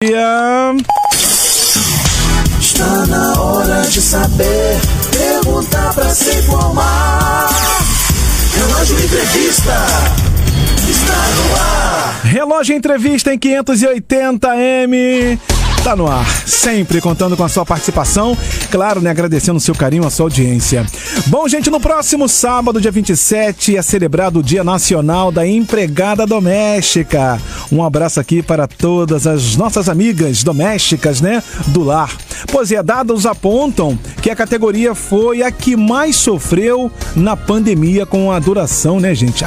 Está na hora de saber, perguntar pra se informar. Relógio Entrevista está no ar. Relógio Entrevista em 580M. Tá no ar, sempre contando com a sua participação, claro, né, agradecendo o seu carinho, a sua audiência. Bom, gente, no próximo sábado, dia 27, é celebrado o Dia Nacional da Empregada Doméstica. Um abraço aqui para todas as nossas amigas domésticas, né, do lar. Pois é, dados apontam que a categoria foi a que mais sofreu na pandemia com a duração, né, gente?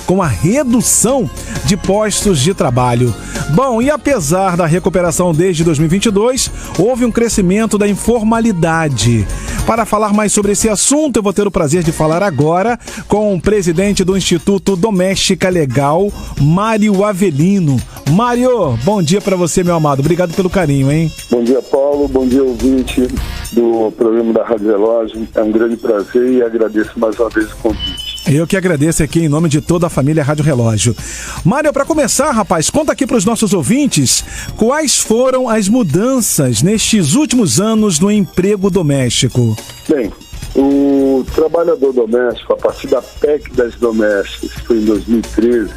Com a redução de postos de trabalho. Bom, e apesar da recuperação desde 2022, houve um crescimento da informalidade. Para falar mais sobre esse assunto, eu vou ter o prazer de falar agora com o presidente do Instituto Doméstica Legal, Mário Avelino. Mário, bom dia para você, meu amado. Obrigado pelo carinho, hein? Bom dia, Paulo. Bom dia, ouvinte do programa da Rádio Relógio. É um grande prazer e agradeço mais uma vez o convite. Eu que agradeço aqui em nome de toda a família Rádio Relógio. Mário, para começar, rapaz, conta aqui para os nossos ouvintes quais foram as mudanças nestes últimos anos no emprego doméstico. Bem, o trabalhador doméstico, a partir da PEC das domésticas, que foi em 2013,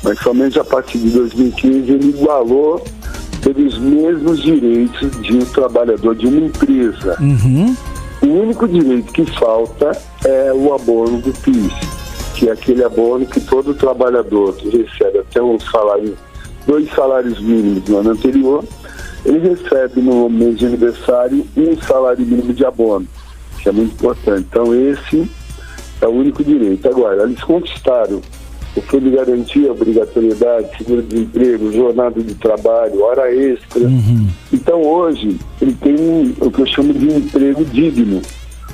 mas somente a partir de 2015 ele igualou, teve os mesmos direitos de um trabalhador de uma empresa. O único direito que falta é o abono do PIS, que é aquele abono que todo trabalhador que recebe até dois salários mínimos no ano anterior, ele recebe no mês de aniversário um salário mínimo de abono, que é muito importante. Então esse é o único direito. Agora, eles conquistaram o fundo de garantia, obrigatoriedade, seguro-desemprego, jornada de trabalho, hora extra. Então hoje ele tem o que eu chamo de emprego digno,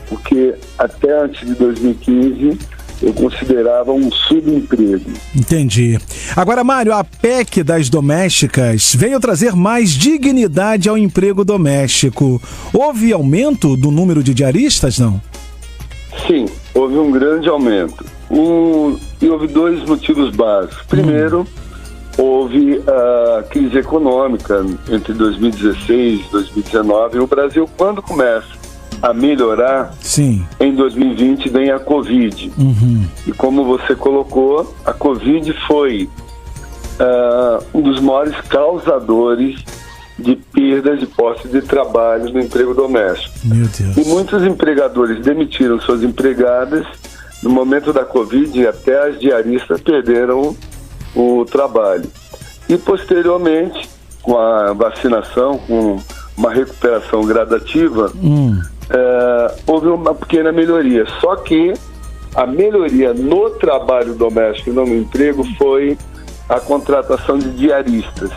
porque até antes de 2015 eu considerava um subemprego. Entendi. Agora, Mário, a PEC das domésticas veio trazer mais dignidade ao emprego doméstico. Houve aumento do número de diaristas, não? Sim, houve um grande aumento. E houve dois motivos básicos. Primeiro, houve a crise econômica entre 2016 e 2019. O Brasil, quando começa a melhorar, sim, em 2020 vem a Covid. E como você colocou, a Covid foi um dos maiores causadores de perdas de postos de trabalho no emprego doméstico. Meu Deus. E muitos empregadores demitiram suas empregadas. No momento da Covid, até as diaristas perderam o trabalho. E, posteriormente, com a vacinação, com uma recuperação gradativa, houve uma pequena melhoria. Só que a melhoria no trabalho doméstico e no emprego foi a contratação de diaristas.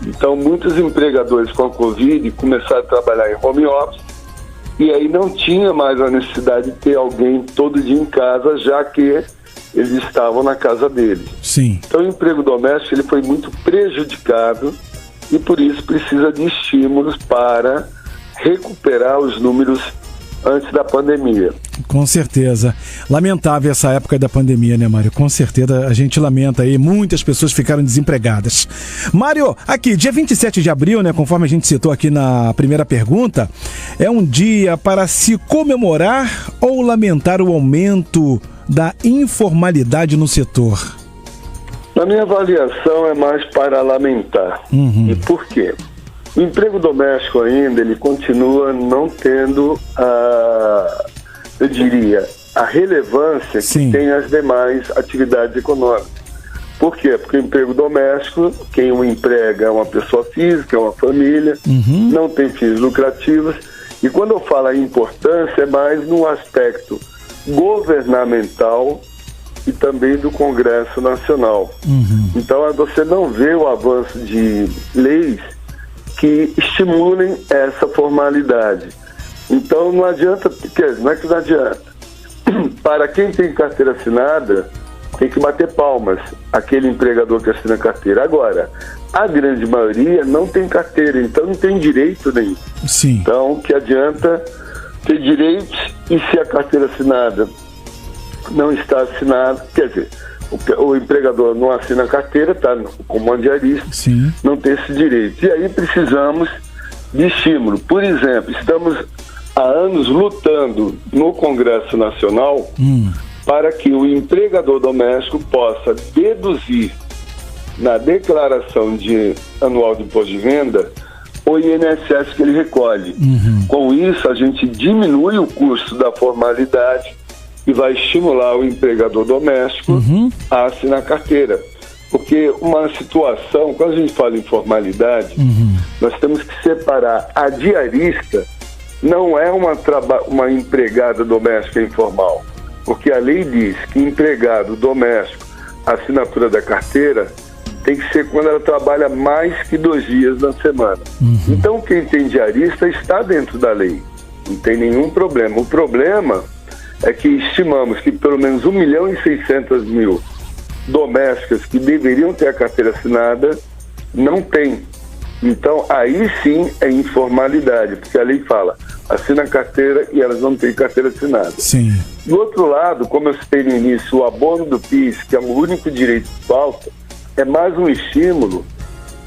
Então, muitos empregadores com a Covid começaram a trabalhar em home office, e aí não tinha mais a necessidade de ter alguém todo dia em casa, já que eles estavam na casa deles. Sim. Então o emprego doméstico ele foi muito prejudicado e por isso precisa de estímulos para recuperar os números antes da pandemia. Com certeza. Lamentável essa época da pandemia, né, Mário? Com certeza a gente lamenta aí, muitas pessoas ficaram desempregadas. Mário, aqui, dia 27 de abril, né, conforme a gente citou aqui na primeira pergunta, é um dia para se comemorar ou lamentar o aumento da informalidade no setor? Na minha avaliação é mais para lamentar. E por quê? O emprego doméstico ainda, ele continua não tendo eu diria, a relevância que tem as demais atividades econômicas. Por quê? Porque o emprego doméstico, quem o emprega é uma pessoa física, é uma família, não tem fins lucrativos. E quando eu falo a importância, é mais no aspecto governamental e também do Congresso Nacional. Então, você não vê o avanço de leis que estimulem essa formalidade. Então não adianta, não é que não adianta. Para quem tem carteira assinada, tem que bater palmas, aquele empregador que assina carteira. Agora, a grande maioria não tem carteira, então não tem direito nenhum. Sim. Então, que adianta ter direitos e se a carteira assinada não está assinada, quer dizer, o empregador não assina a carteira, está como diarista, Sim. não tem esse direito. E aí precisamos de estímulo. Por exemplo, estamos há anos lutando no Congresso Nacional para que o empregador doméstico possa deduzir na declaração anual de imposto de renda o INSS que ele recolhe. Com isso, a gente diminui o custo da formalidade e vai estimular o empregador doméstico a assinar carteira. Porque uma situação, quando a gente fala em formalidade, nós temos que separar a diarista, não é uma empregada doméstica informal, porque a lei diz que empregado doméstico, a assinatura da carteira, tem que ser quando ela trabalha mais que 2 dias na semana. Então, quem tem diarista está dentro da lei, não tem nenhum problema. O problema é que estimamos que pelo menos 1.600.000 domésticas que deveriam ter a carteira assinada não tem. Então, aí sim é informalidade, porque a lei fala, assina a carteira e elas não têm carteira assinada. Sim. Do outro lado, como eu citei no início, o abono do PIS, que é o único direito que falta, é mais um estímulo,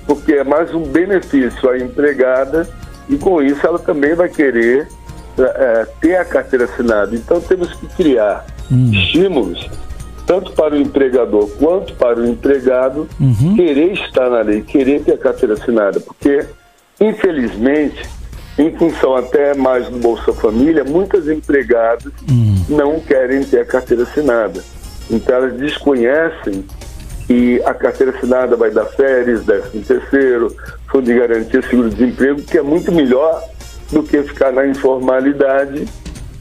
porque é mais um benefício à empregada e com isso ela também vai querer ter a carteira assinada. Então temos que criar estímulos, tanto para o empregador quanto para o empregado, querer estar na lei, querer ter a carteira assinada, porque infelizmente, em função até mais do Bolsa Família, muitas empregadas não querem ter a carteira assinada. Então elas desconhecem que a carteira assinada vai dar férias, 13º, fundo de garantia, seguro-desemprego, que é muito melhor do que ficar na informalidade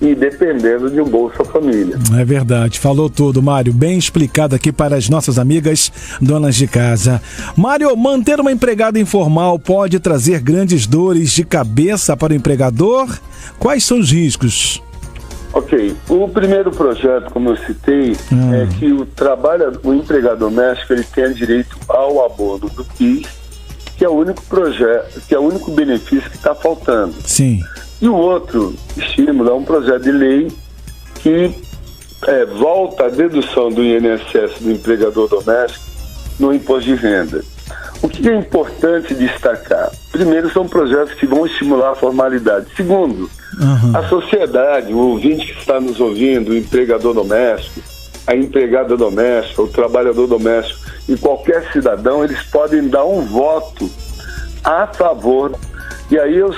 e dependendo de um Bolsa Família. É verdade, falou tudo, Mário, bem explicado aqui para as nossas amigas donas de casa. Mário, manter uma empregada informal pode trazer grandes dores de cabeça para o empregador? Quais são os riscos? Ok, o primeiro projeto, como eu citei, é que o empregado doméstico ele tenha direito ao abono do PIS, que é o único projeto, que é o único benefício que está faltando. Sim. E o outro estímulo é um projeto de lei que volta a dedução do INSS do empregador doméstico no imposto de renda. O que é importante destacar? Primeiro, são projetos que vão estimular a formalidade. Segundo, a sociedade, o ouvinte que está nos ouvindo, o empregador doméstico, a empregada doméstica, o trabalhador doméstico e qualquer cidadão, eles podem dar um voto a favor. E aí eu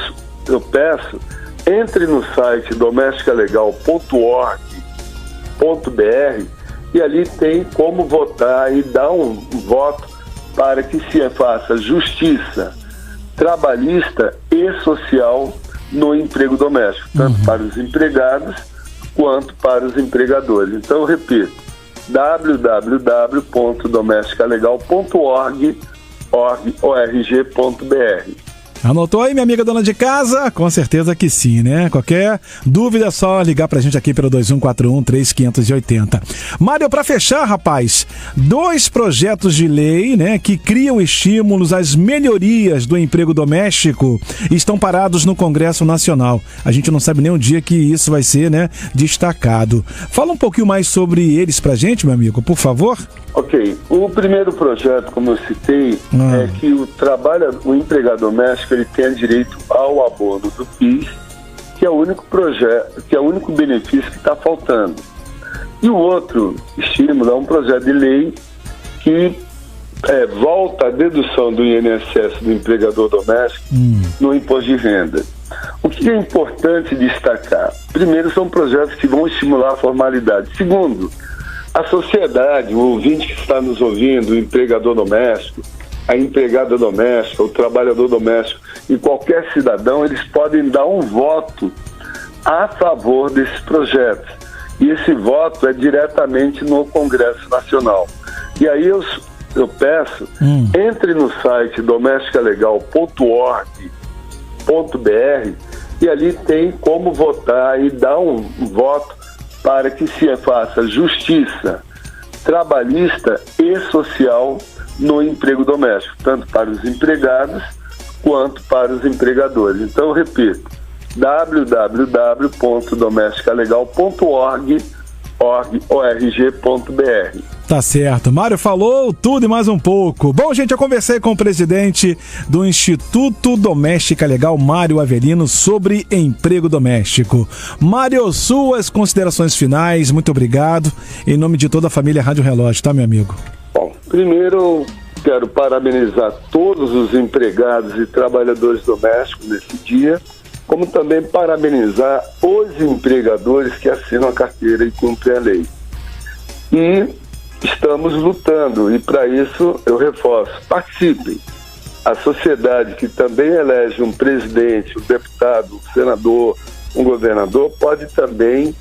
peço, entre no site domesticalegal.org.br e ali tem como votar e dar um voto para que se faça justiça trabalhista e social no emprego doméstico, tanto para os empregados quanto para os empregadores. Então, eu repito, www.domesticalegal.org.br. Anotou aí, minha amiga dona de casa? Com certeza que sim, né? Qualquer dúvida é só ligar pra gente aqui pelo 2141-3580. Mário, pra fechar, rapaz, 2 projetos de lei, né, que criam estímulos às melhorias do emprego doméstico estão parados no Congresso Nacional. A gente não sabe nem o dia que isso vai ser, né, destacado. Fala um pouquinho mais sobre eles pra gente, meu amigo, por favor. Ok, o primeiro projeto, como eu citei, é que o empregado doméstico ele tenha direito ao abono do PIS, que é o único projeto, que é o único benefício que está faltando. E o outro estímulo é um projeto de lei que volta a dedução do INSS do empregador doméstico no imposto de renda. O que é importante destacar? Primeiro, são projetos que vão estimular a formalidade. Segundo, a sociedade, o ouvinte que está nos ouvindo, o empregador doméstico, a empregada doméstica, o trabalhador doméstico e qualquer cidadão, eles podem dar um voto a favor desses projetos. E esse voto é diretamente no Congresso Nacional. E aí eu peço, entre no site domesticalegal.org.br e ali tem como votar e dar um voto para que se faça justiça trabalhista e social no emprego doméstico, tanto para os empregados quanto para os empregadores. Então, eu repito, www.domesticalegal.org.br. Tá certo. Mário falou tudo e mais um pouco. Bom, gente, eu conversei com o presidente do Instituto Doméstica Legal, Mário Avelino, sobre emprego doméstico. Mário, suas considerações finais, muito obrigado. Em nome de toda a família Rádio Relógio, tá, meu amigo? Bom, primeiro quero parabenizar todos os empregados e trabalhadores domésticos nesse dia, como também parabenizar os empregadores que assinam a carteira e cumprem a lei. E estamos lutando, e para isso eu reforço, participem. A sociedade que também elege um presidente, um deputado, um senador, um governador, pode também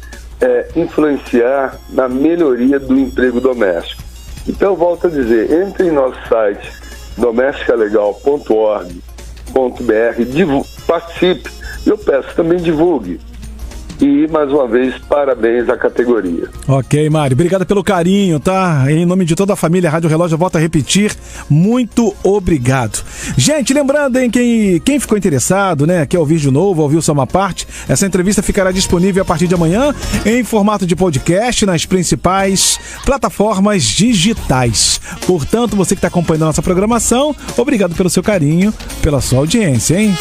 influenciar na melhoria do emprego doméstico. Então, volto a dizer, entre em nosso site domesticalegal.org.br, participe, e eu peço também divulgue. E, mais uma vez, parabéns à categoria. Ok, Mário. Obrigado pelo carinho, tá? Em nome de toda a família Rádio Relógio, eu volto a repetir. Muito obrigado. Gente, lembrando, hein, quem ficou interessado, né, quer ouvir de novo, ouviu só uma parte, essa entrevista ficará disponível a partir de amanhã em formato de podcast nas principais plataformas digitais. Portanto, você que está acompanhando a nossa programação, obrigado pelo seu carinho, pela sua audiência, hein?